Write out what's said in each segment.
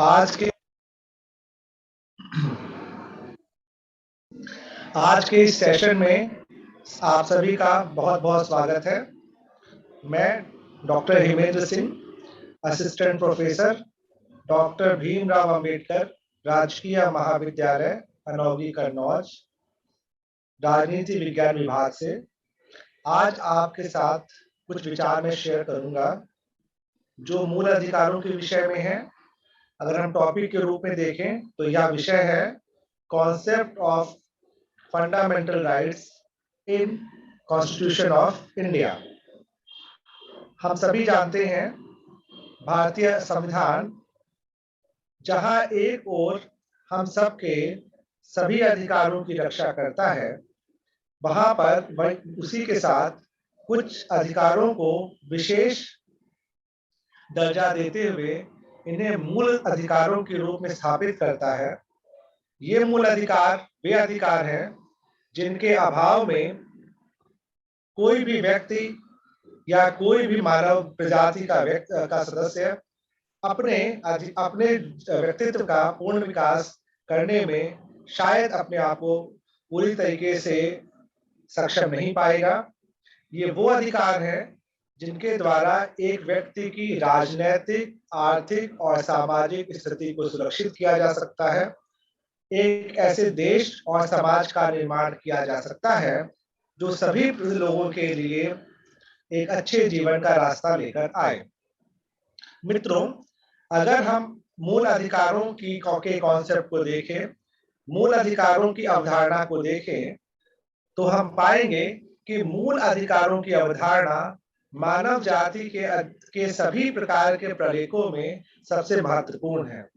आज के आज के इस सेशन में आप सभी का बहुत बहुत स्वागत है। मैं doctor Hemendra Singh, assistant professor, doctor Bhimrao Ambedkar राजकीय महाविद्यालय अनौगी कन्नौज, राजनीति विज्ञान विभाग से आज आपके साथ कुछ विचार में शेयर करूंगा जो मूल अधिकारों के विषय में है। अगर हम टॉपिक के रूप में देखें तो यह विषय है concept of fundamental rights in constitution of India. हम सभी जानते हैं भारतीय संविधान जहां एक ओर हम सबके सभी अधिकारों की रक्षा करता है, वहां पर उसी के साथ कुछ अधिकारों को विशेष दर्जा देते हुए इन्हें मूल अधिकारों के रूप में स्थापित करता है। ये मूल अधिकार वे अधिकार हैं जिनके अभाव में कोई भी व्यक्ति या कोई भी मानव प्रजाति का सदस्य अपने व्यक्तित्व का पूर्ण विकास करने में शायद अपने आप को पूरी तरीके से सक्षम नहीं पाएगा। ये वो अधिकार है जिनके द्वारा एक व्यक्ति की राजनैतिक, आर्थिक और सामाजिक स्थिति को सुरक्षित किया जा सकता है। एक ऐसे देश और समाज का निर्माण किया जा सकता है जो सभी लोगों के लिए एक अच्छे जीवन का रास्ता लेकर आए। मित्रों, अगर हम मूल अधिकारों की कॉन्सेप्ट को देखें, मूल अधिकारों की अवधारणा को देखें, तो हम पाएंगे कि मूल अधिकारों की अवधारणा मानव जाति के सभी प्रकार के प्रलेखों में सबसे महत्वपूर्ण है।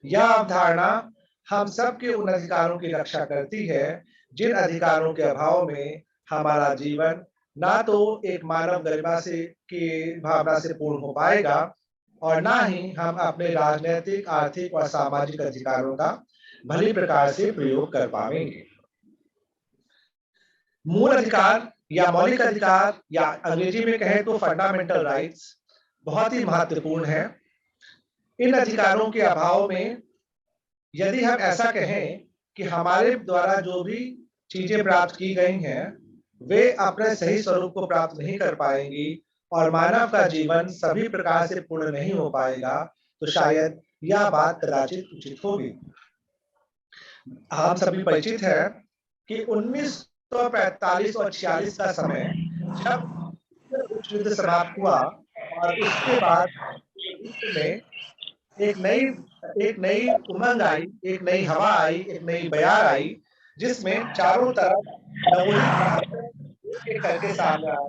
यह अवधारणा हम सब के उन अधिकारों की रक्षा करती है जिन अधिकारों के अभाव में हमारा जीवन ना तो एक मानव गरिमा से की भावना से पूर्ण हो पाएगा और ना ही हम अपने राजनीतिक, आर्थिक और सामाजिक अधिकारों का भली प्रकार से प्रयोग कर पाएंगे। मूल अधिकार या मौलिक अधिकार या अंग्रेजी में कहें तो फंडामेंटल राइट्स बहुत ही महत्वपूर्ण है। इन अधिकारों के अभाव में यदि हम ऐसा कहें कि हमारे द्वारा जो भी चीजें प्राप्त की गई हैं वे अपने सही स्वरूप को प्राप्त नहीं कर पाएंगी और मानव का जीवन सभी प्रकार से पूर्ण नहीं हो पाएगा, तो शायद यह बात कदाचित उचित होगी। हम सभी परिचित हैं कि 1945 और 46 का समय जब युद्ध समाप्त हुआ और उसके बाद में एक नई उमंग आई, एक नई हवा आई, एक नई बयार आई, जिसमें चारों तरफ नवोदित करके सामने आया।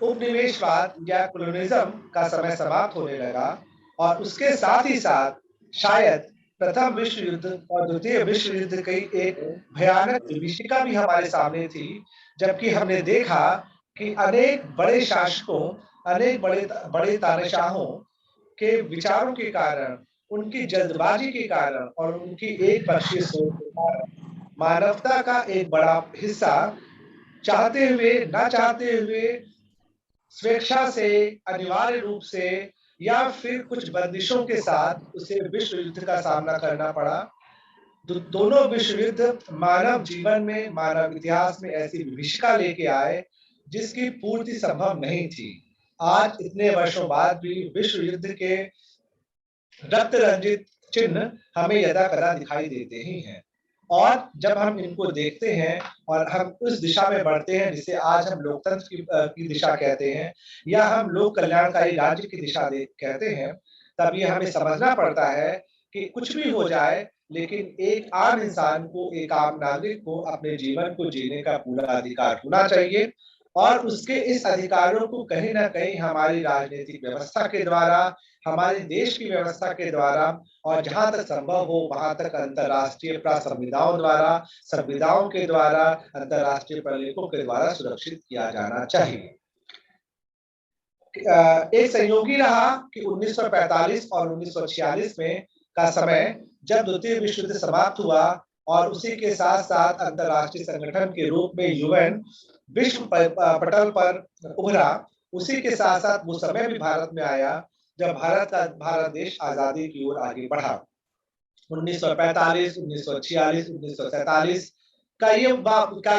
उपनिवेशवाद या कोलोनिज्म का समय समाप्त होने लगा और उसके साथ ही साथ शायद प्रथम विश्व युद्ध और द्वितीय विश्व युद्ध की एक भयानक विभीषिका भी हमारे सामने थी, जबकि हमने देखा कि अनेक बड़े शासकों, अनेक बड़े तानाशाहों के विचारों के कारण, उनकी जल्दबाजी के कारण और उनकी एक पक्षीय सोच के कारण मानवता का एक बड़ा हिस्सा चाहते हुए ना चाहते हुए, स्वेच्छा से, अनिवार्य रूप से या फिर कुछ बंदिशों के साथ उसे विश्व युद्ध का सामना करना पड़ा। दोनों विश्व युद्ध मानव जीवन में, मानव इतिहास में ऐसी विभीषिका लेके आए जिसकी पूर्ति संभव नहीं थी। आज इतने वर्षों बाद भी विश्व युद्ध के रक्त रंजित चिन्ह हमें यदा कदा दिखाई देते ही हैं और जब हम इनको देखते हैं और हम उस दिशा में बढ़ते हैं जिसे आज हम लोकतंत्र की दिशा कहते हैं या हम लोक कल्याणकारी राज्य की दिशा कहते हैं, तब ये हमें समझना पड़ता है कि कुछ भी हो जाए लेकिन एक आम इंसान को, एक आम नागरिक को अपने जीवन को जीने का पूरा अधिकार होना चाहिए और उसके इस अधिकारों को कहीं ना कहीं हमारी राजनीतिक व्यवस्था के द्वारा, हमारे देश की व्यवस्था के द्वारा और जहां तक संभव हो वहां तक अंतर्राष्ट्रीय संविधाओं के द्वारा, अंतर्राष्ट्रीय प्रलेखों के द्वारा सुरक्षित किया जाना चाहिए। एक संयोगी रहा कि 1945 और 1946 में का समय जब द्वितीय विश्व युद्ध समाप्त हुआ और उसी के साथ साथ अंतर्राष्ट्रीय संगठन के रूप में यूएन विश्व पटल पर उभरा, उसी के साथ साथ वो समय भी भारत में आया जब भारत देश आजादी की ओर आगे बढ़ा। 1945, 1946, 1947 का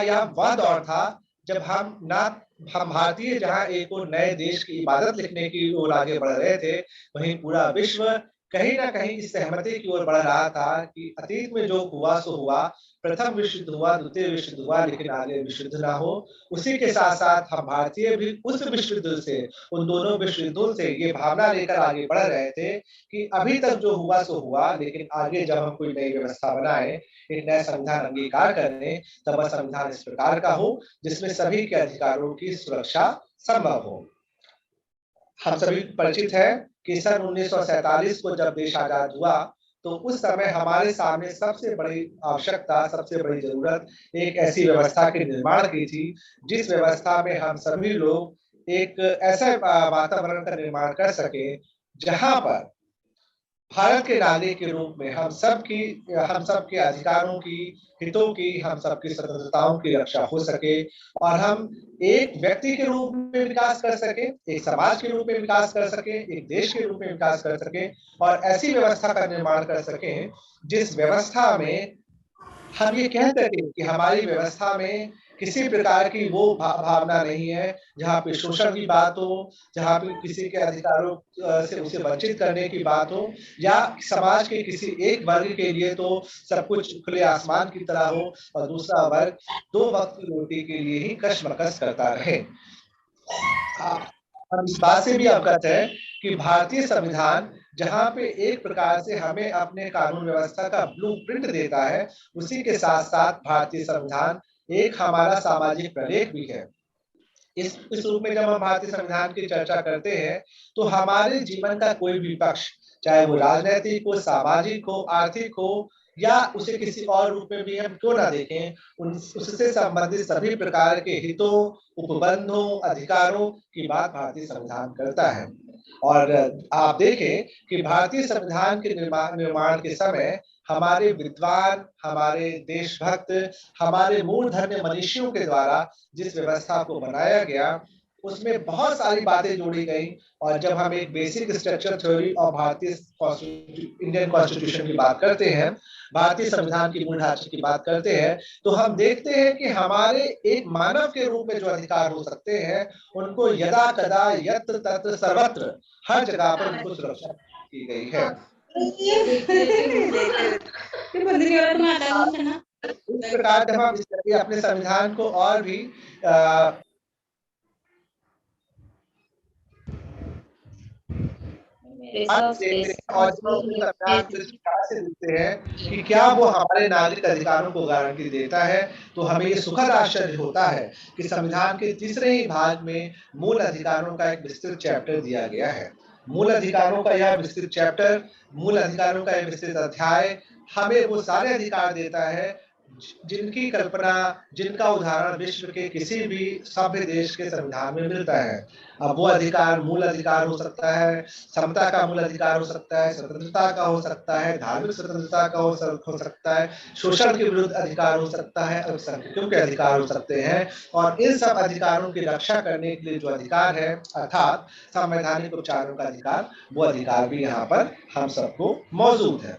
यह वह दौर था जब हम भारतीय जहां एक और नए देश की इबादत लिखने की ओर आगे बढ़ रहे थे, वहीं पूरा विश्व कहीं न कहीं इस सहमति की ओर बढ़ रहा था कि अतीत में जो हुआ सो हुआ, प्रथम विश्व युद्ध हुआ, द्वितीय विश्व युद्ध हुआ, लेकिन आगे विश्व युद्ध ना हो। उसी के साथ-साथ हम भारतीय भी उस विश्व युद्ध से, उन दोनों विश्व युद्धों से ये भावना लेकर आगे बढ़ रहे थे कि अभी तक जो हुआ सो हुआ, लेकिन आगे जब हम कोई नई व्यवस्था बनाएँ, एक नया संविधान अंगीकार करें, तब वह संविधान इस प्रकार का हो जिसमें सभी के अधिकारों की सुरक्षा संभव हो। हम सभी परिचित हैं कि सन 1947 को जब देश आजाद हुआ, तो उस समय हमारे सामने सबसे बड़ी आवश्यकता, सबसे बड़ी ज़रूरत एक ऐसी व्यवस्था के निर्माण की थी, जिस व्यवस्था में हम सभी लोग एक ऐसा वातावरण का निर्माण कर सकें, जहाँ पर भारत के नागरिक के रूप में हम सबके अधिकारों की, हितों की, हम सबकी स्वतंत्रताओं की रक्षा हो सके और हम एक व्यक्ति के रूप में विकास कर सकें, एक समाज के रूप में विकास कर सकें, एक देश के रूप में विकास कर सकें और ऐसी व्यवस्था का निर्माण कर सकें, जिस व्यवस्था में हम ये कह सकें कि हमारी व्यवस्था में किसी प्रकार की वो भावना नहीं है, जहाँ पे शोषण की बात हो, जहाँ पे किसी के अधिकारों से उसे वंचित करने की बात हो या समाज के किसी एक वर्ग के लिए तो सब कुछ खुले आसमान की तरह हो और दूसरा वर्ग 2 वक़्त की रोटी के लिए ही कशमकश करता रहे। हम इस बात से भी अवगत हैं कि भारतीय संविधान जहाँ पे एक प्रकार से हमें अपने कानून व्यवस्था का ब्लूप्रिंट देता है, उसी के साथ-साथ भारतीय संविधान एक हमारा सामाजिक प्रलेख भी है। इस रूप में जब हम भारतीय संविधान की चर्चा करते हैं, तो हमारे जीवन का कोई भी पक्ष, चाहे वो राजनैतिक हो, सामाजिक हो, आर्थिक हो या उसे किसी और रूप में भी हम क्यों ना देखें, उससे संबंधित सभी प्रकार के हितों, उपबंधों, अधिकारों की बात भारतीय संविधान करता है। और आप देखें कि भारतीय संविधान के निर्माण के समय हमारे विद्वान, हमारे देशभक्त, हमारे मूर्धन्य मनीषियों के द्वारा जिस व्यवस्था को बनाया गया, उसमें बहुत सारी बातें जोड़ी गई और जब हम एक बेसिक स्ट्रक्चर थ्योरी और इंडियन कॉन्स्टिट्यूशन की बात करते हैं, भारतीय संविधान की मूल ढांचे की बात करते हैं, तो हम देखते हैं कि हमारे एक मानव के रूप में जो अधिकार हो सकते हैं, उनको यदा कदा यत्र तत्र सर्वत्र हर जगह पर उनको सुरक्षा की गई है। इस प्रकार जब हम अपने संविधान को और भी और देखते हैं कि क्या वो हमारे नागरिक अधिकारों को गारंटी देता है, तो हमें ये सुखद आश्चर्य होता है कि संविधान के तीसरे ही भाग में मूल अधिकारों का एक विस्तृत चैप्टर दिया गया है। मूल अधिकारों का यह विस्तृत चैप्टर, मूल अधिकारों का यह विस्तृत अध्याय हमें वो सारे अधिकार देता है जिनकी कल्पना, जिनका उदाहरण विश्व के किसी भी सभ्य देश के संविधान में मिलता है। अब वो अधिकार मूल अधिकार हो सकता है, समता का मूल अधिकार हो सकता है, स्वतंत्रता का हो सकता है, धार्मिक स्वतंत्रता का हो सकता है, शोषण के विरुद्ध अधिकार हो सकता है, अल्पसंख्यकों के अधिकार हो सकते हैं और इन सब अधिकारों की रक्षा करने के लिए जो अधिकार है, अर्थात संवैधानिक उपचारों का अधिकार, वो अधिकार भी यहाँ पर हम सबको मौजूद है।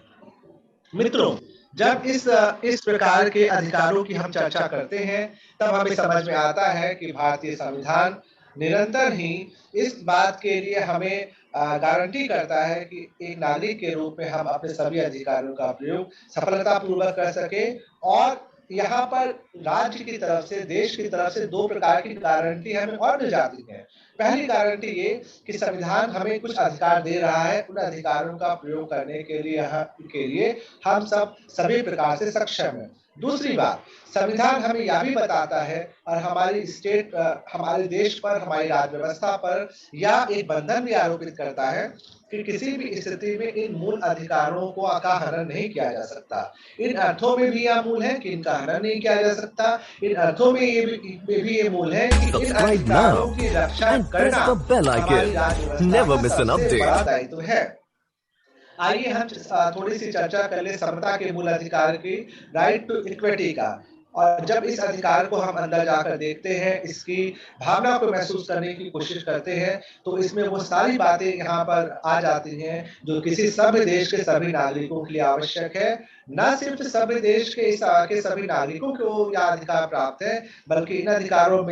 मित्रों, जब इस प्रकार के अधिकारों की हम चर्चा करते हैं, तब हमें समझ में आता है कि भारतीय संविधान निरंतर ही इस बात के लिए हमें गारंटी करता है कि एक नागरिक के रूप में हम अपने सभी अधिकारों का प्रयोग सफलतापूर्वक कर सकें और यहाँ पर राज्य की तरफ से, देश की तरफ से 2 प्रकार की गारंटी हमें और मिल जाती है। पहली गारंटी ये कि संविधान हमें कुछ अधिकार दे रहा है, उन अधिकारों का प्रयोग करने के लिए हम सभी प्रकार से सक्षम हैं। दूसरी बात, संविधान हमें यह भी बताता है और हमारे देश पर, हमारी राज्य व्यवस्था पर यह एक बंधन भी आरोपित करता है कि किसी भी स्थिति में इन मूल अधिकारों का हनन नहीं किया जा सकता। इन अर्थों में भी यह मूल है कि इनका हनन नहीं किया जा सकता। इन अर्थों में ये मूल है कि इन अधिकारों की रक्षा करना हमारी राज्य व्यवस्था का सबसे बड़ा दायित्व है। आइए हम थोड़ी सी चर्चा कर ले समता के मूल अधिकार की, राइट टू इक्विटी का। और जब इस अधिकार को हम अंदर जाकर देखते हैं, इसकी भावना को महसूस करने की कोशिश करते हैं, तो इसमें वो सारी बातें यहाँ पर आ जाती हैं जो किसी सभ्य देश के सभी नागरिकों के लिए आवश्यक है। न सिर्फ सभ्य देश के सभी नागरिकों को यह अधिकार प्राप्त है, बल्कि इन अधिकारों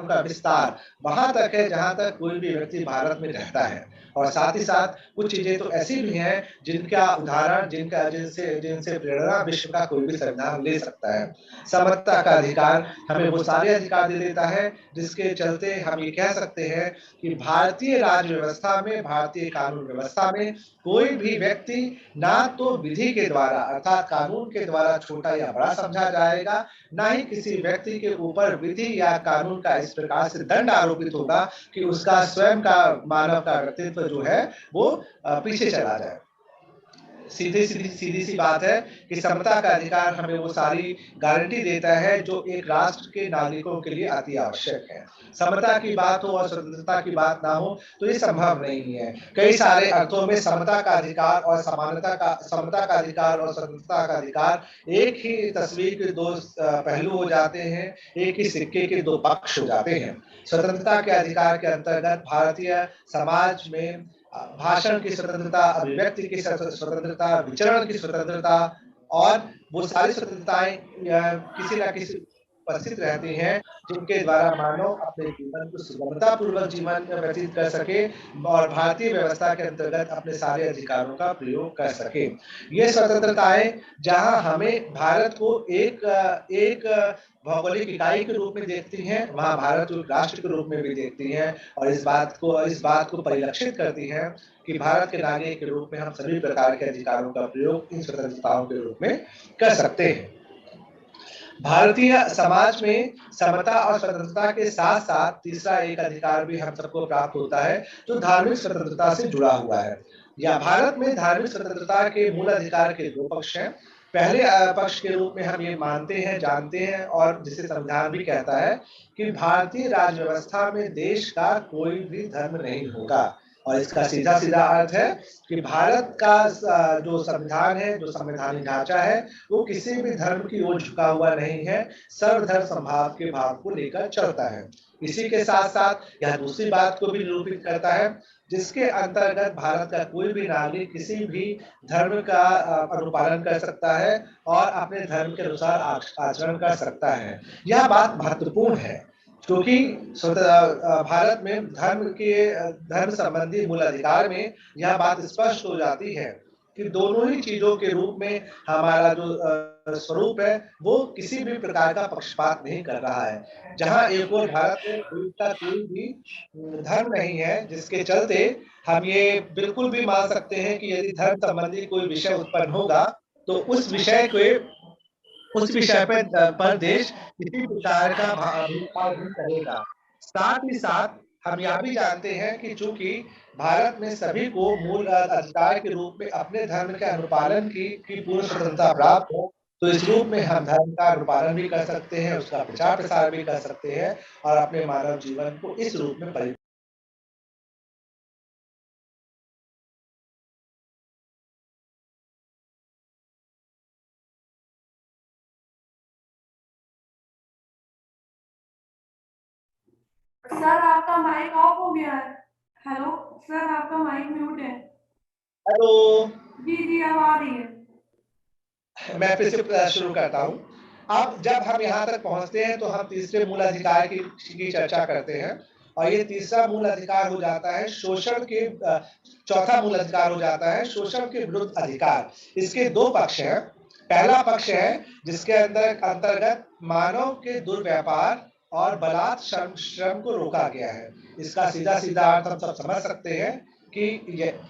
का विस्तार वहां तक है जहां तक कोई भी व्यक्ति भारत में रहता है। और साथ ही साथ कुछ चीजें तो ऐसी भी हैं जिनका उदाहरण जिनसे जिनसे प्रेरणा विश्व का कोई भी संविधान ले सकता है। समता का अधिकार हमें वो सारे अधिकार दे देता है जिसके चलते हम ये कह सकते हैं कि भारतीय राज्य व्यवस्था में, भारतीय कानून व्यवस्था में कोई भी व्यक्ति ना तो विधि के द्वारा अर्थात कानून के द्वारा छोटा या बड़ा समझा जाएगा, ना ही किसी व्यक्ति के ऊपर विधि या कानून का इस प्रकार से दंड आरोपित होगा कि उसका स्वयं का मानव का व्यक्तित्व जो है वो पीछे चला जाए। सीधी सी बात है कि समता का अधिकार हमें वो सारी गारंटी देता है जो एक राष्ट्र के नागरिकों के लिए अति आवश्यक है। समता की बात हो और स्वतंत्रता की बात ना हो तो ये संभव नहीं है। कई सारे अर्थों में समता का अधिकार और समता का अधिकार और स्वतंत्रता का अधिकार एक ही तस्वीर के दो पहलू हो जाते हैं, एक ही सिक्के के दो पक्ष हो जाते हैं। स्वतंत्रता के अधिकार के अंतर्गत भारतीय समाज में भाषण की स्वतंत्रता, अभिव्यक्ति की स्वतंत्रता, विचरण की स्वतंत्रता और वो सारी स्वतंत्रताएं किसी न किसी उपस्थित रहती हैं जिनके द्वारा मानव अपने जीवन को सुगमता पूर्वक जीवन व्यतीत कर सके और भारतीय व्यवस्था के अंतर्गत अपने सारे अधिकारों का प्रयोग कर सके। ये स्वतंत्रताएं जहां हमें भारत को एक भौगोलिक इकाई के रूप में देखती हैं, वहां भारत को राष्ट्र के रूप में भी देखती हैं और इस बात को परिलक्षित करती हैं कि भारत के नागरिक के रूप में हम सभी प्रकार के अधिकारों का प्रयोग इन स्वतंत्रताओं के रूप में कर सकते हैं। भारतीय समाज में समता और स्वतंत्रता के साथ साथ तीसरा एक अधिकार भी हम सबको प्राप्त होता है जो धार्मिक स्वतंत्रता से जुड़ा हुआ है। या भारत में धार्मिक स्वतंत्रता के मूल अधिकार के दो पक्ष हैं। पहले पक्ष के रूप में हम ये मानते हैं, जानते हैं और जिसे संविधान भी कहता है कि भारतीय राज्य व्यवस्था में देश का कोई भी धर्म नहीं होगा। और इसका सीधा सीधा अर्थ है कि भारत का जो संविधान है, जो संवैधानिक ढांचा है, वो किसी भी धर्म की ओर झुका हुआ नहीं है, सर्वधर्म समभाव के भाव को लेकर चलता है। इसी के साथ साथ यह दूसरी बात को भी निरूपित करता है जिसके अंतर्गत भारत का कोई भी नागरिक किसी भी धर्म का अनुपालन कर सकता है और अपने धर्म के अनुसार आचरण कर सकता है। यह बात महत्वपूर्ण है क्योंकि भारत में धर्म संबंधी मूल अधिकार में यह बात स्पष्ट हो जाती है कि दोनों ही चीजों के रूप में हमारा जो स्वरूप है वो किसी भी प्रकार का पक्षपात नहीं कर रहा है। जहां एक और भारत में कोई भी धर्म नहीं है जिसके चलते हम ये बिल्कुल भी मान सकते हैं कि यदि धर्म संबंधी कोई विषय उत्पन्न होगा तो उस विषय पर देश किसी प्रकार का भेदभाव नहीं करेगा। साथ ही साथ हम यह भी जानते हैं कि चूंकि भारत में सभी को मूल अधिकार के रूप में अपने धर्म के अनुपालन की पूर्ण स्वतंत्रता प्राप्त है, तो इस रूप में हम धर्म का अनुपालन भी कर सकते हैं, उसका प्रचार प्रसार भी कर सकते हैं और अपने मानव जीवन को इस रूप में सर आपका माइक ऑफ हो गया है। हेलो सर, आपका माइक म्यूट है। हेलो जी अब आ रही है। मैं फिर से शुरू करता हूँ। अब जब हम यहाँ तक पहुँचते हैं तो हम तीसरे मूल अधिकार की चर्चा करते हैं और ये तीसरा मूल अधिकार हो जाता है शोषण के चौथा मूल अधिकार हो जाता है शोषण के विरुद्ध अधिकार। इसके दो पक्ष हैं। पहला पक्ष है जिसके अंतर्गत मानव के दुर्व्यापार और बलात् श्रम को रोका गया है। इसका सीधा सीधा अर्थ हम सब समझ सकते हैं कि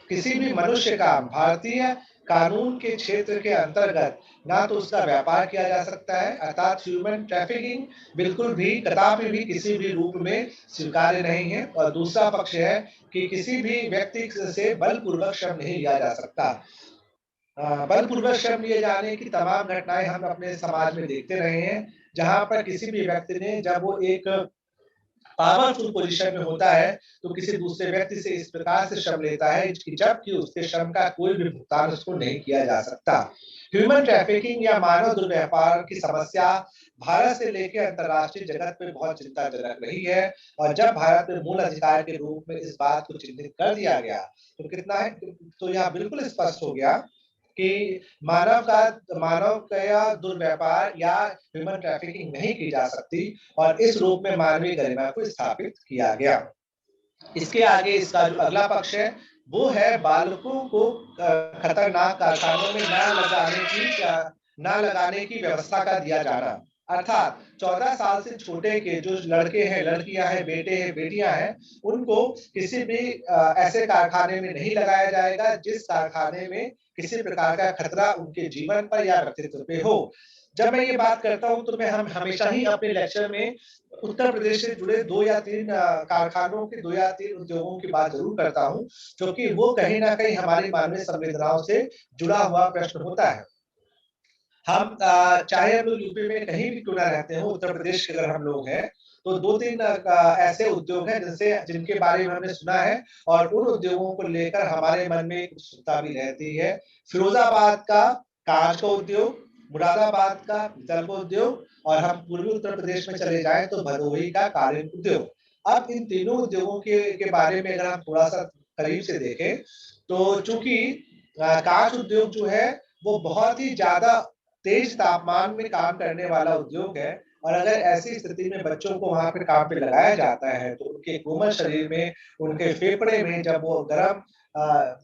किसी भी मनुष्य का भारतीय कानून के क्षेत्र के अंतर्गत ना तो उसका व्यापार किया जा सकता है, अर्थात ह्यूमन ट्रैफिकिंग बिल्कुल भी कदापि भी किसी भी रूप में स्वीकार्य नहीं है। और दूसरा पक्ष है कि किसी भी व्यक्ति से बलपूर्वक श्रम नहीं लिया जा सकता। बलपूर्वक श्रम लिए जाने की तमाम घटनाएं हम अपने समाज में देखते रहे हैं, जहां पर किसी भी व्यक्ति ने जब वो एक पावरफुल पोजीशन में होता है तो किसी दूसरे व्यक्ति से इस प्रकार से श्रम लेता है कि जबकि उसके श्रम का कोई भी भुगतान उसको नहीं किया जा सकता। ह्यूमन ट्रैफिकिंग या मानव दुर्व्यापार की समस्या भारत से लेकर अंतर्राष्ट्रीय जगत में बहुत चिंताजनक रही है और जब भारत में मूल अधिकार के रूप में इस बात को चिन्हित कर दिया गया तो कितना है, तो यह बिल्कुल स्पष्ट हो गया कि मानव का या दुर्व्यापार या ह्यूमन ट्रैफिकिंग नहीं की जा सकती और इस रूप में मानवीय गरिमा को स्थापित किया गया। इसके आगे इसका जो अगला पक्ष है वो है बालकों को खतरनाक कारखानों में न लगाने की व्यवस्था का दिया जाना। अर्थात 14 साल से छोटे के जो लड़के हैं, लड़कियां हैं, बेटे हैं, बेटियां हैं, उनको किसी भी ऐसे कारखाने में नहीं लगाया जाएगा जिस कारखाने में किसी प्रकार का खतरा उनके जीवन पर या व्यक्तित्व पे हो। जब मैं ये बात करता हूं तो मैं हम हमेशा ही अपने लेक्चर में उत्तर प्रदेश से जुड़े 2 या 3 कारखानों के 2 या 3 उद्योगों की बात जरूर करता हूं, क्योंकि वो कहीं ना कहीं हमारी मानवीय संवेदनाओं से जुड़ा हुआ प्रश्न होता है। हम चाहे हम लोग यूपी में कहीं भी क्यों ना रहते हो, उत्तर प्रदेश के अगर हम लोग हैं तो 2-3 ऐसे उद्योग हैं जिनके बारे में हमने सुना है और उन उद्योगों को लेकर हमारे मन में उत्सुकता भी रहती है। फिरोजाबाद का कांच का उद्योग, मुरादाबाद का पीतल का उद्योग और हम पूर्वी उत्तर प्रदेश में चले जाएं तो भदोही का कालीन उद्योग। अब इन तीनों उद्योगों के बारे में अगर हम थोड़ा सा करीब से देखें तो चूंकि कांच उद्योग जो है वो बहुत ही ज्यादा तेज तापमान में काम करने वाला उद्योग है और अगर ऐसी स्थिति में बच्चों को वहां पे काम पे लगाया जाता है तो उनके कोमल शरीर में, उनके फेफड़े में जब वो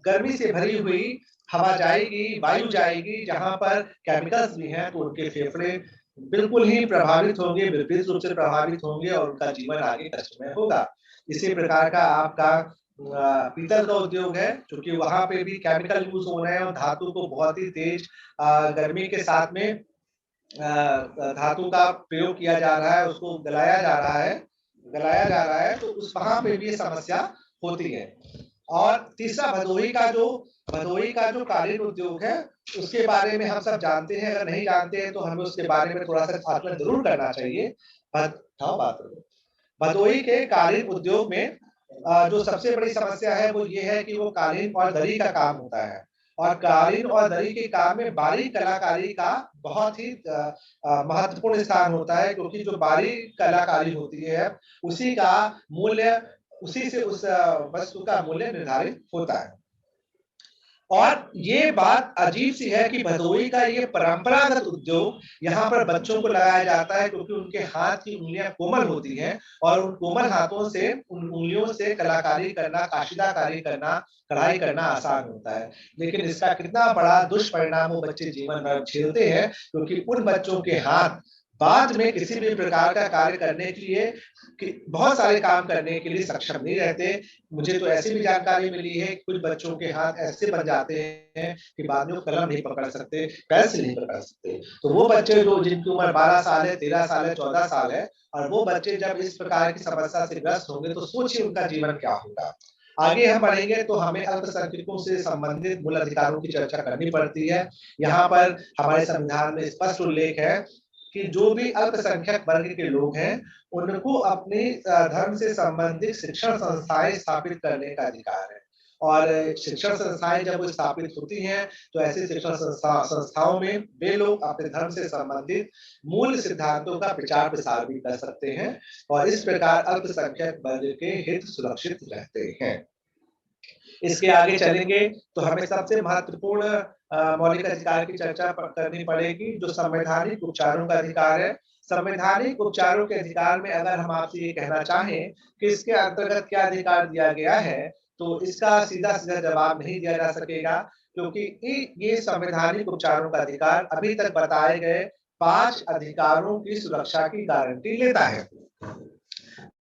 गर्मी से भरी हुई हवा जाएगी, वायु जाएगी जहां पर केमिकल्स भी हैं तो उनके फेफड़े बिल्कुल ही प्रभावित होंगे, विपरीत रूप से प्रभावित होंगे और उनका जीवन आगे कष्टमय होगा। इसी प्रकार का आपका पीतल का उद्योग है, क्योंकि वहां पे भी केमिकल यूज हो रहे हैं और धातु को बहुत ही तेज गर्मी के साथ में धातु का प्रयोग किया जा रहा है, उसको गलाया जा रहा है तो उस वहां पे भी ये समस्या होती है। और तीसरा भदोही का जो कालीन उद्योग है उसके बारे में हम सब जानते हैं, अगर नहीं जानते हैं तो हमें उसके बारे में थोड़ा सा आकलन जरूर करना चाहिए। भदोही के कालीन उद्योग में जो सबसे बड़ी समस्या है वो ये है कि वो कालीन और दरी का काम होता है और कालीन और दरी के काम में बारीक कलाकारी का बहुत ही महत्वपूर्ण स्थान होता है, क्योंकि जो बारीक कलाकारी होती है उसी का मूल्य, उसी से उस वस्तु का मूल्य निर्धारित होता है। और ये बात अजीब सी है कि भदोही का ये परंपरागत उद्योग यहाँ पर बच्चों को लगाया जाता है क्योंकि उनके हाथ की उंगलियां कोमल होती हैं और उन कोमल हाथों से, उन उंगलियों से कलाकारी करना, काशीदाकारी करना, कढ़ाई करना आसान होता है। लेकिन इसका कितना बड़ा दुष्परिणाम वो बच्चे जीवन भर झेलते हैं, क्योंकि उन बच्चों के हाथ बाद में किसी भी प्रकार का कार्य करने के लिए, बहुत सारे काम करने के लिए सक्षम नहीं रहते। मुझे तो ऐसी भी जानकारी मिली है कुछ बच्चों के हाथ ऐसे बन जाते हैं कि बाद में वो कलम नहीं पकड़ सकते, पेंसिल नहीं पकड़ सकते। तो वो बच्चे जो जिनकी उम्र 12 साल है, 13 साल है, 14 साल है और वो बच्चे जब इस प्रकार की समस्या से ग्रस्त होंगे तो सोचिए उनका जीवन क्या होगा। आगे हम बढ़ेंगे तो हमें अल्पसंख्यकों से संबंधित मूल अधिकारों की चर्चा करनी पड़ती है। यहाँ पर हमारे संविधान में स्पष्ट उल्लेख है कि जो भी अल्पसंख्यक वर्ग के लोग हैं उनको अपनी धर्म से संबंधित शिक्षण संस्थाएं स्थापित करने का अधिकार है और शिक्षण संस्थाएं जब वो स्थापित होती हैं तो ऐसी शिक्षण संस्थाओं में वे लोग अपने धर्म से संबंधित मूल सिद्धांतों का प्रचार प्रसार भी कर सकते हैं और इस प्रकार अल्पसंख्यक वर्ग के हित सुरक्षित रहते हैं। इसके आगे चलेंगे तो हमें सबसे महत्वपूर्ण मौलिक अधिकार की चर्चा करनी पड़ेगी, जो संवैधानिक उपचारों का अधिकार है। संवैधानिक उपचारों के अधिकार में अगर हम आपसे ये कहना चाहें कि इसके अंतर्गत क्या अधिकार दिया गया है तो इसका सीधा सीधा जवाब नहीं दिया जा सकेगा, क्योंकि ये संवैधानिक उपचारों का अधिकार अभी तक बताए गए 5 अधिकारों की सुरक्षा की गारंटी लेता है।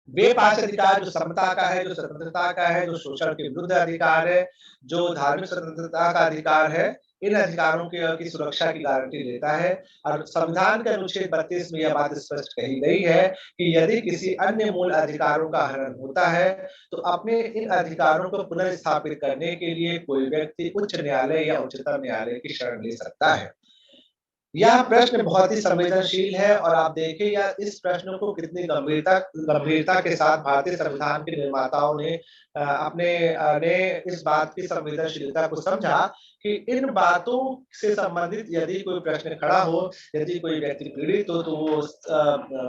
वे 5 अधिकार जो समता का है, जो स्वतंत्रता का है, जो शोषण के विरुद्ध अधिकार है, जो धार्मिक स्वतंत्रता का अधिकार है, इन अधिकारों की सुरक्षा की गारंटी लेता है। और संविधान के अनुच्छेद 32 में यह बात स्पष्ट कही गई है कि यदि किसी अन्य मूल अधिकारों का हनन होता है तो अपने इन अधिकारों को पुनर्स्थापित करने के लिए कोई व्यक्ति उच्च न्यायालय या उच्चतम न्यायालय की शरण ले सकता है। यह प्रश्न बहुत ही संवेदनशील है और आप देखिए या इस प्रश्न को कितनी गंभीरता के साथ भारतीय संविधान के निर्माताओं ने ने इस बात की संवेदनशीलता को समझा कि इन बातों से संबंधित यदि कोई प्रश्न खड़ा हो, यदि कोई व्यक्ति पीड़ित हो, तो वो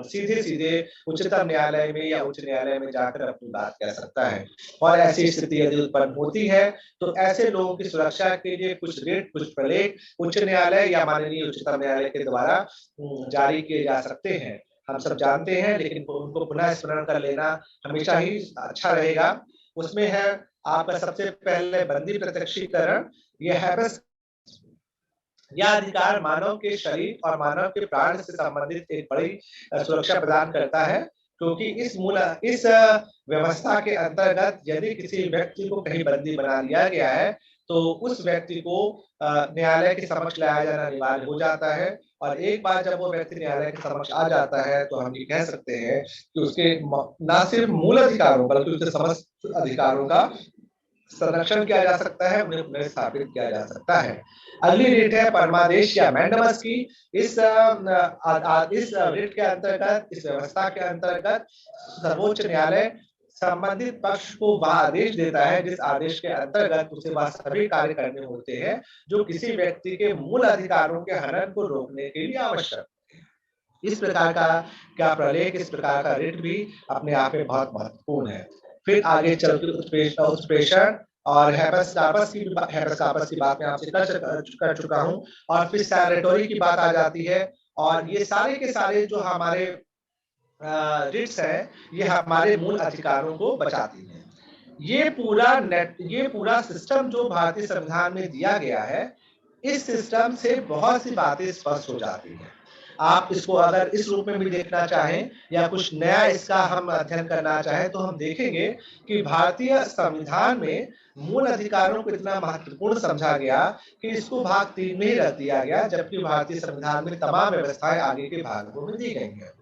सीधे सीधे उच्चतम न्यायालय में या उच्च न्यायालय में जाकर अपनी बात कह सकता है। और ऐसी स्थिति यदि उत्पन्न होती है तो ऐसे लोगों की सुरक्षा के लिए कुछ रिट, कुछ प्रलेख उच्च न्यायालय या माननीय उच्चतम न्यायालय के द्वारा जारी किए जा सकते हैं। हम सब जानते हैं, लेकिन उनको पुनः स्मरण कर लेना हमेशा ही अच्छा रहेगा। उसमें है आपका सबसे पहले बंदी प्रत्यक्षीकरण। यह हैबस यह अधिकार मानव के शरीर और मानव के प्राण से संबंधित एक बड़ी सुरक्षा प्रदान करता है, क्योंकि इस व्यवस्था के अंतर्गत यदि किसी व्यक्ति को कहीं बंदी बना लिया गया है तो उस व्यक्ति को न्यायालय के समक्ष लाया जाना अनिवार्य हो जाता है। और एक बार जब वो व्यक्ति न्यायालय के समक्ष आ जाता है तो हम ये कह सकते हैं कि उसके न सिर्फ मूल अधिकारों बल्कि उसके समस्त अधिकारों का संरक्षण किया जा सकता है, उन्हें पुनः स्थापित किया जा सकता है। अगली रिट है परमादेश या मैंडमस की। इस रिट के अंतर्गत, इस व्यवस्था के अंतर्गत सर्वोच्च न्यायालय संबंधित पक्ष को वह आदेश देता है जिस आदेश के अंतर्गत उसे वह सभी कार्य करने होते हैं जो किसी व्यक्ति के मूल अधिकारों के हनन को रोकने के लिए आवश्यक। इस प्रकार का क्या प्रलेख, इस प्रकार का रिट भी अपने आप में बहुत महत्वपूर्ण है। फिर आगे चल के उत्प्रेषण और हैबस कॉर्पस की बात मैं आपसे कर चुका हूँ। और फिर सैरेटोरी की बात आ जाती है। और ये सारे के सारे जो हमारे रिट्स है, ये हमारे मूल अधिकारों को बचाती है। ये पूरा सिस्टम जो भारतीय संविधान में दिया गया है, इस सिस्टम से बहुत सी बातें स्पष्ट हो जाती हैं। आप इसको अगर इस रूप में भी देखना चाहें या कुछ नया इसका हम अध्ययन करना चाहें तो हम देखेंगे कि भारतीय संविधान में मूल अधिकारों को इतना महत्वपूर्ण समझा गया कि इसको भाग 3 में ही रख दिया गया, जबकि भारतीय संविधान में तमाम व्यवस्थाएं आगे के भागों में दी गई हैं।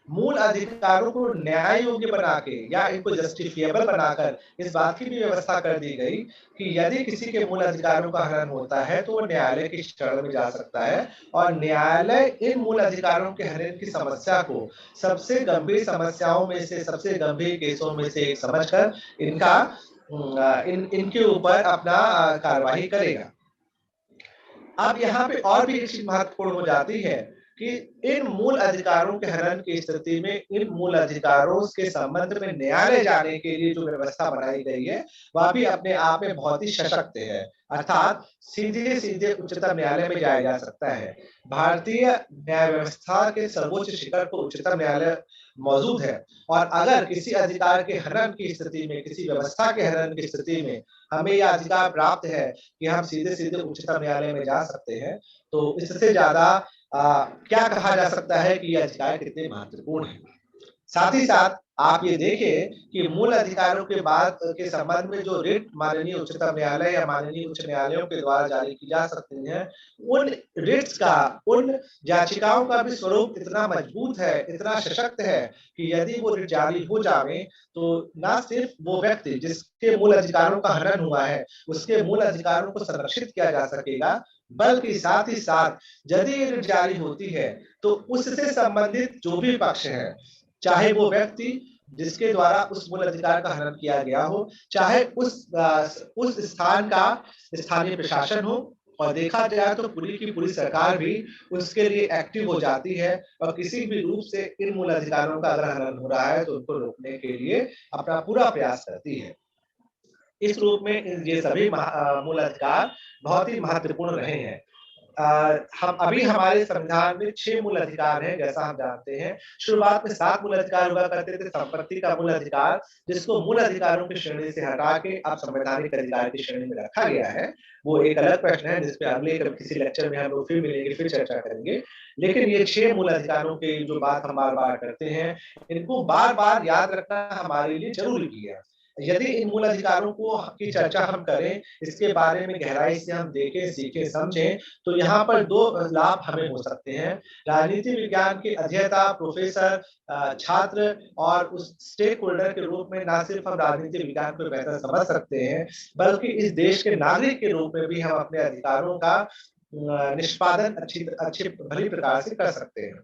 मूल अधिकारों को न्याय योग्य बना के या इनको जस्टिफिएबल बनाकर इस बात की भी व्यवस्था कर दी गई कि यदि किसी के मूल अधिकारों का हनन होता है तो वो न्यायालय की शरण में जा सकता है और न्यायालय इन मूल अधिकारों के हनन की समस्या को सबसे गंभीर समस्याओं में से, सबसे गंभीर केसों में से एक समझकर इनके ऊपर अपना कार्रवाई करेगा। अब यहाँ पे और भी एक चीज महत्वपूर्ण हो जाती है कि इन मूल अधिकारों के हनन की स्थिति में इन मूल अधिकारों के संबंध में न्यायालय जाने के लिए जो व्यवस्था बनाई गई है वह भी अपने आप में बहुत ही सशक्त है। अर्थात सीधे सीधे उच्चतम न्यायालय में जाया जा सकता है। भारतीय न्याय व्यवस्था के सर्वोच्च शिखर को उच्चतम न्यायालय मौजूद है और अगर किसी अधिकार के हनन की स्थिति में, किसी व्यवस्था के हनन की स्थिति में हमें यह अधिकार प्राप्त है कि हम सीधे सीधे उच्चतम न्यायालय में जा सकते हैं, तो इससे ज्यादा क्या कहा जा सकता है कि ये अधिकार कितने महत्वपूर्ण है। साथ ही साथ आप ये देखिए कि मूल अधिकारों के बाद के संबंध में जो रिट माननीय उच्चतम न्यायालय या माननीय उच्च न्यायालयों के द्वारा जारी की जा सकती हैं, उन रिट्स का, उन याचिकाओं का भी स्वरूप इतना मजबूत है, इतना सशक्त है कि यदि वो रिट जारी हो जावे तो न सिर्फ वो व्यक्ति जिसके मूल अधिकारों का हनन हुआ है उसके मूल अधिकारों को संरक्षित किया जा सकेगा, बल्कि साथ ही साथ यदि ये रिट जारी होती है तो उससे संबंधित जो भी पक्ष है, चाहे वो व्यक्ति जिसके द्वारा उस मूल अधिकार का हनन किया गया हो, चाहे उस स्थान का स्थानीय प्रशासन हो, और देखा जाए तो पूरी की पूरी सरकार भी उसके लिए एक्टिव हो जाती है और किसी भी रूप से इन मूल अधिकारों का अगर हनन हो रहा है तो उनको रोकने के लिए अपना पूरा प्रयास करती है। इस रूप में ये सभी मूल अधिकार बहुत ही महत्वपूर्ण रहे हैं। हम अभी हमारे संविधान में 6 मूल अधिकार हैं, जैसा हम जानते हैं। शुरुआत में 7 मूल अधिकार हुआ करते थे। संपत्ति का मूल अधिकार, जिसको मूल अधिकारों की श्रेणी से हटा के अब संवैधानिक अधिकार की श्रेणी में रखा गया है, वो एक अलग प्रश्न है जिस पे अगले किसी लेक्चर में हम लोग फिर मिलेंगे, फिर चर्चा करेंगे। लेकिन ये 6 मूल अधिकारों की जो बात हम बार-बार करते हैं, इनको बार-बार याद रखना हमारे लिए ज़रूरी भी है। यदि इन मूल अधिकारों की चर्चा हम करें, इसके बारे में गहराई से हम देखें, सीखें, समझें, तो यहाँ पर 2 लाभ हमें हो सकते हैं। राजनीति विज्ञान के अध्येता, प्रोफेसर, छात्र और उस स्टेक होल्डर के रूप में न सिर्फ हम राजनीति विज्ञान को बेहतर समझ सकते हैं, बल्कि इस देश के नागरिक के रूप में भी हम अपने अधिकारों का निष्पादन अच्छे भली प्रकार से कर सकते हैं।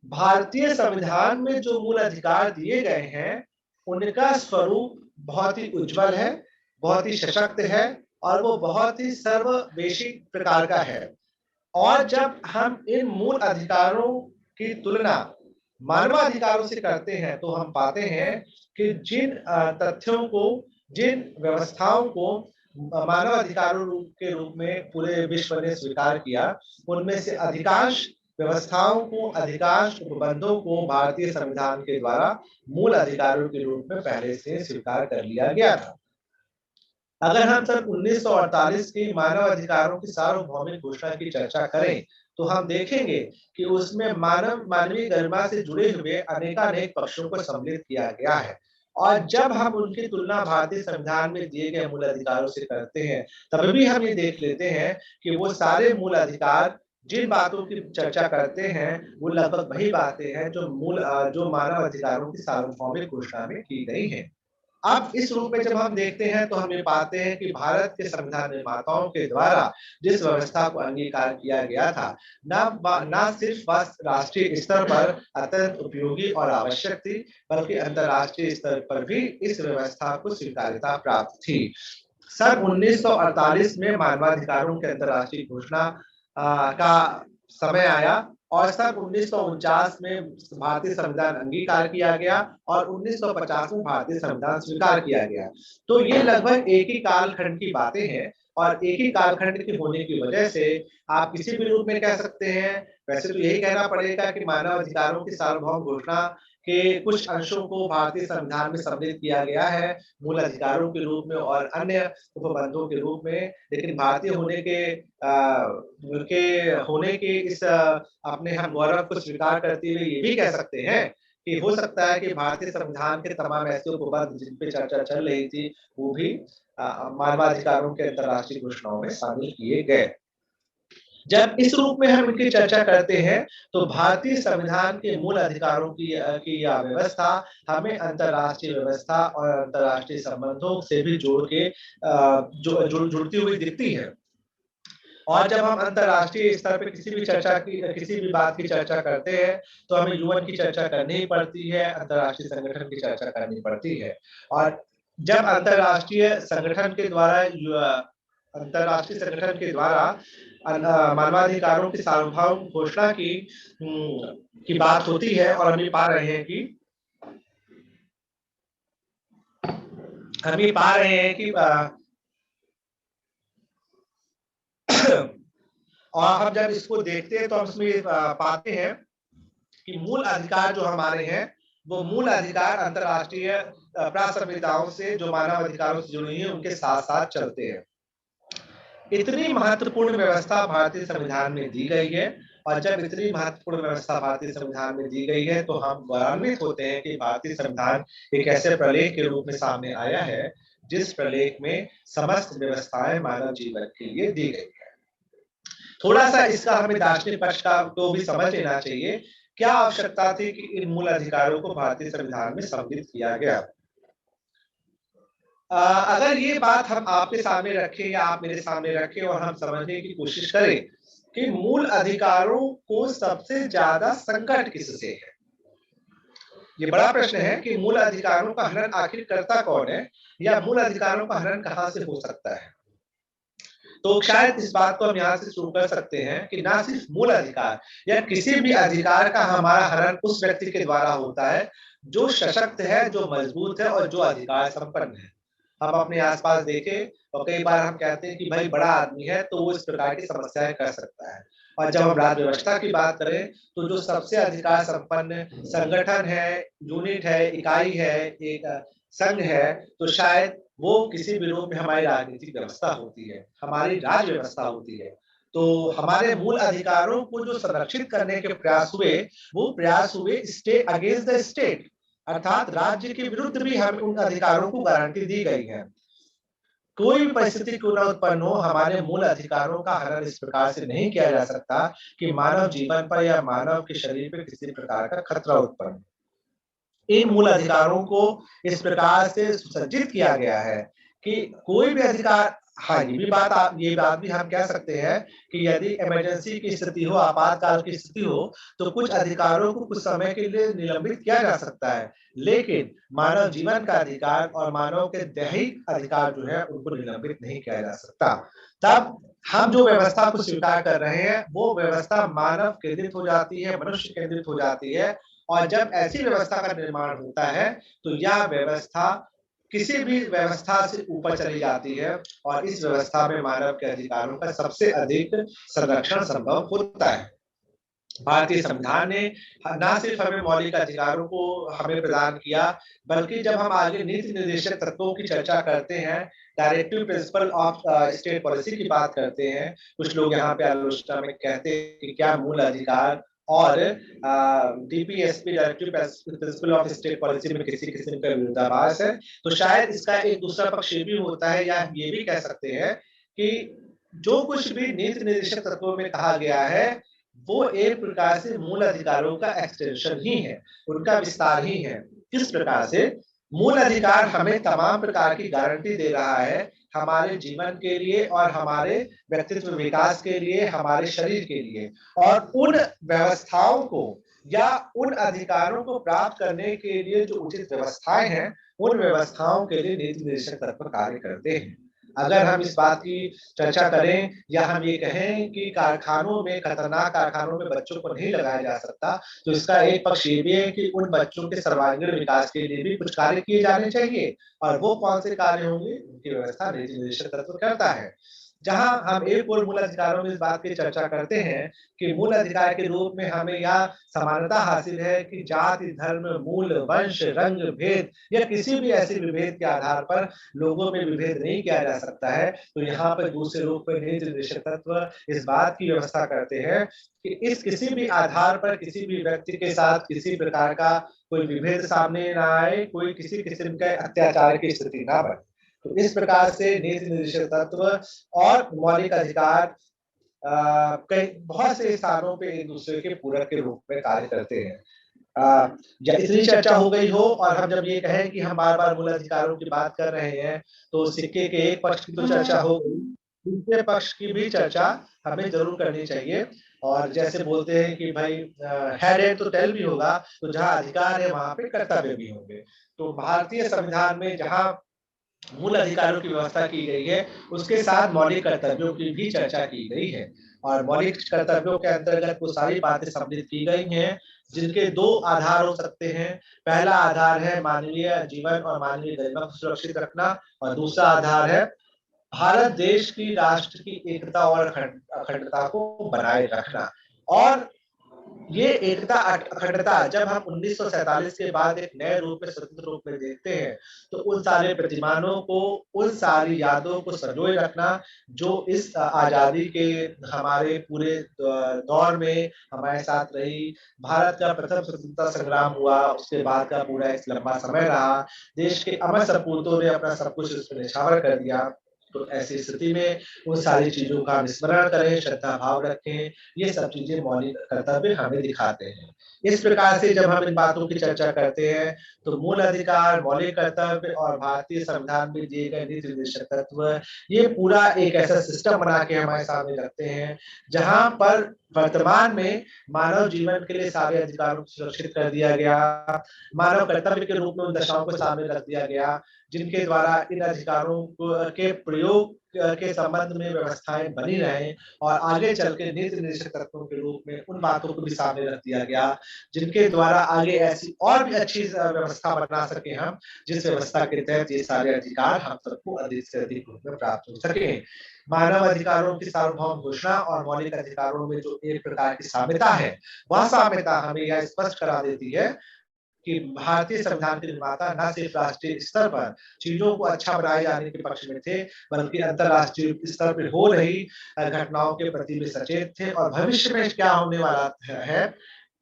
भारतीय संविधान में जो मूल अधिकार दिए गए हैं उनका स्वरूप बहुत ही उज्जवल है, बहुत ही सशक्त है और वो बहुत ही सर्ववेशी प्रकार का है। और जब हम इन मूल अधिकारों की तुलना मानवाधिकारों से करते हैं तो हम पाते हैं कि जिन तथ्यों को, जिन व्यवस्थाओं को मानवाधिकारों के रूप में पूरे विश्व ने स्वीकार किया, उनमें से अधिकांश व्यवस्थाओं को, अधिकांश उपबंधों को भारतीय संविधान के द्वारा मूल अधिकारों के रूप में पहले से स्वीकार कर लिया गया था। अगर हम सन 1948 की मानव अधिकारों की सार्वभौमिक घोषणा की चर्चा करें तो हम देखेंगे कि उसमें मानवीय गरिमा से जुड़े हुए अनेकानेक पक्षों को सम्मिलित किया गया है। और जब हम उनकी तुलना भारतीय संविधान में दिए गए मूल अधिकारों से करते हैं तब भी हम ये देख लेते हैं कि वो सारे मूल अधिकार जिन बातों की चर्चा करते हैं वो लगभग वही बातें हैं जो मानव अधिकारों की सार्वभौमिक घोषणा में की गई है। अब इस रूप में जब हम देखते हैं तो हम ये पाते हैं कि भारत के संविधान निर्माताओं के द्वारा जिस व्यवस्था को अंगीकार किया गया था, न सिर्फ बस राष्ट्रीय स्तर पर अत्यंत उपयोगी और आवश्यक थी, बल्कि अंतर्राष्ट्रीय स्तर पर भी इस व्यवस्था को स्वीकार्यता प्राप्त थी। सन 1948 में मानवाधिकारों के अंतर्राष्ट्रीय घोषणा का समय आया और सन 1949 में भारतीय संविधान अंगीकार किया गया और 1950 में भारतीय संविधान स्वीकार किया गया। तो ये लगभग एक ही कालखंड की बातें हैं और एक ही कालखंड के होने की वजह से आप किसी भी रूप में कह सकते हैं। वैसे तो यही कहना पड़ेगा कि मानव अधिकारों की सार्वभौम घोषणा के कुछ अंशों को भारतीय संविधान में सम्मिलित किया गया है मूल अधिकारों के रूप में और अन्य उपबंधों के रूप में, लेकिन भारतीय होने के इस अपने हम गौरव को स्वीकार करते हुए ये भी कह सकते हैं कि हो सकता है कि भारतीय संविधान के तमाम ऐसे उपबंध जिन पे चर्चा चल रही थी वो भी मानवाधिकारों के अंतर्राष्ट्रीय घोषणाओं में शामिल किए गए। जब इस रूप में हम इनकी चर्चा करते हैं तो भारतीय संविधान के मूल अधिकारों की यह व्यवस्था हमें अंतर्राष्ट्रीय व्यवस्था और अंतर्राष्ट्रीय संबंधों से भी जोड़ के जुड़ती हुई दिखती है। और जब हम अंतर्राष्ट्रीय स्तर पे किसी भी बात की चर्चा करते हैं तो हमें यूएन की चर्चा करनी ही पड़ती है, अंतर्राष्ट्रीय संगठन की चर्चा करनी पड़ती है। और जब अंतर्राष्ट्रीय संगठन के द्वारा मानवाधिकारों की सार्वभौम घोषणा की बात होती है और हम ये पा रहे हैं कि और हम जब इसको देखते हैं तो हम इसमें पाते हैं कि मूल अधिकार जो हमारे हैं वो मूल अधिकार अंतर्राष्ट्रीय प्रासंविधाओं से जो मानव अधिकारों से जुड़ी हैं उनके साथ साथ चलते हैं। इतनी महत्वपूर्ण व्यवस्था भारतीय संविधान में दी गई है और जब इतनी महत्वपूर्ण व्यवस्था भारतीय संविधान में दी गई है तो हम गौरवान्वित होते हैं कि भारतीय संविधान एक ऐसे प्रलेख के रूप में सामने आया है जिस प्रलेख में समस्त व्यवस्थाएं मानव जीवन के लिए दी गई है। थोड़ा सा इसका हमें दार्शनिक पक्ष का तो भी समझ लेना चाहिए। क्या आवश्यकता थी कि इन मूल अधिकारों को भारतीय संविधान में सम्मिलित किया गया? अगर ये बात हम आपके सामने रखें या आप मेरे सामने रखें और हम समझने की कोशिश करें कि मूल अधिकारों को सबसे ज्यादा संकट किससे है, ये बड़ा प्रश्न है कि मूल अधिकारों का हनन आखिर करता कौन है या मूल अधिकारों का हनन कहां से हो सकता है। तो शायद इस बात को हम यहाँ से शुरू कर सकते हैं कि ना सिर्फ मूल अधिकार या किसी भी अधिकार का हमारा हनन उस व्यक्ति के द्वारा होता है जो सशक्त है, जो मजबूत है और जो अधिकार संपन्न है। हम अपने आसपास देखें और कई बार हम कहते हैं कि भाई बड़ा आदमी है तो वो इस प्रकार की समस्याएं कर सकता है। और जब हम राज्य व्यवस्था की बात करें तो जो सबसे अधिकार संपन्न संगठन है, यूनिट है, इकाई है, एक संघ है, तो शायद वो किसी भी रूप में हमारी राजनीतिक व्यवस्था होती है, हमारी राज्य व्यवस्था होती है। तो हमारे मूल अधिकारों को जो संरक्षित करने के प्रयास हुए वो प्रयास हुए स्टेट अगेंस्ट द स्टेट, अर्थात राज्य के विरुद्ध भी हमें उन अधिकारों को गारंटी दी गई है। कोई भी परिस्थिति क्यों न उत्पन्न हो, हमारे मूल अधिकारों का हनन इस प्रकार से नहीं किया जा सकता कि मानव जीवन पर या मानव के शरीर पर किसी प्रकार का खतरा उत्पन्न। इन मूल अधिकारों को इस प्रकार से सुसज्जित किया गया है कि कोई भी अधिकार हाँ, ये बात भी हम कह सकते हैं कि यदि इमरजेंसी की स्थिति हो, आपातकाल की स्थिति हो, तो कुछ अधिकारों को कुछ समय के लिए निलंबित किया जा सकता है। लेकिन मानव जीवन का अधिकार और मानव के दैहिक अधिकार जो है, उनको निलंबित नहीं किया जा सकता। तब हम जो व्यवस्था को स्वीकार कर रहे हैं, वो व्यवस्था मानव केंद्रित हो जाती है, मनुष्य केंद्रित हो जाती है और जब ऐसी व्यवस्था का निर्माण होता है, तो यह व्यवस्था किसी भी व्यवस्था से ऊपर चली जाती है और इस व्यवस्था में मानव के अधिकारों का सबसे अधिक संरक्षण संभव होता है। भारतीय संविधान ने ना सिर्फ हमें मौलिक अधिकारों को हमें प्रदान किया, बल्कि जब हम आगे नीति निर्देशक तत्वों की चर्चा करते हैं, directive principle of state policy की बात करते हैं, कुछ लोग यहाँ पे आलोचना में कहते हैं कि क्या मूल अधिकार और DPSP directive principle of state policy में किसी किस्म का विरोधाभास है, तो शायद इसका एक दूसरा पक्ष ये भी होता है या हम ये भी कह सकते हैं कि जो कुछ भी नीति निर्देशक तत्वों में कहा गया है, वो एक प्रकार से मूल अधिकारों का एक्सटेंशन ही है, उनका विस्तार ही है। किस प्रकार से? मूल अधिकार हमें तमाम प्रकार की गारंटी दे रहा है, हमारे जीवन के लिए और हमारे व्यक्तित्व विकास के लिए, हमारे शरीर के लिए और उन व्यवस्थाओं को या उन अधिकारों को प्राप्त करने के लिए जो उचित व्यवस्थाएं हैं, उन व्यवस्थाओं के लिए नीति निर्देशक तत्व कार्य करते हैं। अगर हम इस बात की चर्चा करें या हम ये कहें कि कारखानों में खतरनाक कारखानों में बच्चों को नहीं लगाया जा सकता, तो इसका एक पक्ष ये भी है कि उन बच्चों के सर्वांगीण विकास के लिए भी कुछ कार्य किए जाने चाहिए और वो कौन से कार्य होंगे, उनकी व्यवस्था नीति निर्देशक तत्व करता है। जहां हम एक और मूल अधिकारों में इस बात की चर्चा करते हैं कि मूल अधिकार के रूप में हमें यह समानता हासिल है कि जाति, धर्म, मूल, वंश, रंग, भेद या किसी भी ऐसे विभेद के आधार पर लोगों में विभेद नहीं किया जा सकता है। तो यहाँ पर दूसरे रूप में नीति निर्देशक तत्व इस बात की व्यवस्था करते हैं कि इस किसी भी आधार पर किसी भी व्यक्ति के साथ किसी प्रकार का कोई विभेद सामने ना आए, कोई किसी किस्म के अत्याचार की स्थिति ना बने। तो इस प्रकार से नीति निर्देशक तत्व और मौलिक अधिकार कई बहुत से स्थानों पे एक दूसरे के पूरक के रूप में कार्य करते हैं। या इतनी चर्चा हो गई हो और हम जब ये कहें कि हम बार-बार मूल अधिकारों की बात कर रहे हैं, तो सिक्के के एक पक्ष की तो चर्चा हो गई, दूसरे पक्ष की भी चर्चा हमें ज़रूर करनी चाहिए। और जैसे बोलते हैं कि भाई हेड है तो टेल भी होगा, तो जहाँ अधिकार है वहाँ पे कर्तव्य भी होंगे। तो भारतीय संविधान में जहाँ मूल अधिकारों की व्यवस्था की गई है, उसके साथ मौलिक कर्तव्यों की भी चर्चा की गई है और मौलिक कर्तव्यों के अंतर्गत वो सारी बातें सम्मिलित की गई हैं, जिनके 2 आधार हो सकते हैं। पहला आधार है मानवीय जीवन और मानवीय गरिमा को सुरक्षित रखना और दूसरा आधार है भारत देश की राष्ट्र की एकता और अखंडता को बनाए रखना। और ये एकता अखंडता जब हम 1947 के बाद एक नए रूप में स्वतंत्र रूप में देखते हैं, तो उन सारे प्रतिमानों को, उन सारी यादों को संजोए रखना जो इस आज़ादी के हमारे पूरे दौर में हमारे साथ रही। भारत का प्रथम स्वतंत्रता संग्राम हुआ, उसके बाद का पूरा एक लंबा समय रहा। देश के अमर सपूतों ने अपना सब कुछ उसमें न्यौछावर कर दिया। तो ऐसी स्थिति में उन सारी चीज़ों का विस्मरण करें, श्रद्धा भाव रखें, ये सब चीज़ें मौलिक कर्तव्य हमें दिखाते हैं। इस प्रकार से जब हम इन बातों की चर्चा करते हैं, तो मूल अधिकार, मौलिक कर्तव्य और भारतीय संविधान में दिए गए नीति निर्देशक तत्व, ये पूरा एक ऐसा सिस्टम बना के हमारे सामने रखते हैं, जहाँ पर वर्तमान में मानव जीवन के लिए सारे अधिकारों को सुरक्षित कर दिया गया। मानव कर्तव्य के रूप में उन दशाओं को सामने रख दिया गया, जिनके द्वारा इन अधिकारों के प्रयोग के संबंध में व्यवस्थाएं बनी रहें और आगे चल के नीति निर्देशक तत्वों के रूप में उन बातों को भी सामने रख दिया गया, जिनके द्वारा आगे ऐसी और भी अच्छी व्यवस्था बना सके हम, जिस व्यवस्था के तहत ये सारे अधिकार हम सबको अधिक से अधिक रूप में प्राप्त हो सके। मानव अधिकारों की सार्वभौम घोषणा और मौलिक अधिकारों में जो एक प्रकार की साम्यता है, वह साम्यता हमें यह स्पष्ट करा देती है कि भारतीय संविधान के निर्माता न सिर्फ राष्ट्रीय स्तर पर चीजों को अच्छा बनाए जाने के पक्ष में थे, बल्कि अंतर्राष्ट्रीय स्तर पर हो रही घटनाओं के प्रति भी सचेत थे और भविष्य में क्या होने वाला है,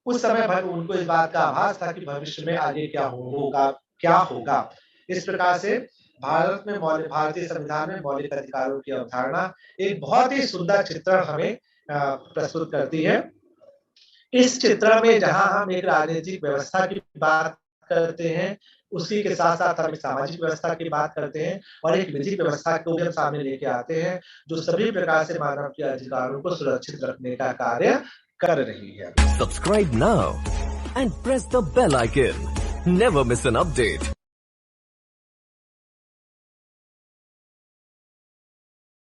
उस समय भर उनको इस बात का आभास था कि भविष्य में आगे क्या होगा। इस प्रकार से भारतीय संविधान में मौलिक अधिकारों की अवधारणा एक बहुत ही सुंदर चित्रण हमें प्रस्तुत करती है। इस चित्र में जहां हम एक राजनीतिक व्यवस्था की बात करते हैं, उसी के साथ साथ हम सामाजिक व्यवस्था की बात करते हैं और एक विधिक व्यवस्था को भी हम सामने लेके आते हैं जो सभी प्रकार से मानव के अधिकारों को सुरक्षित रखने का कार्य कर रही है। Subscribe now and press the bell icon. Never miss an update.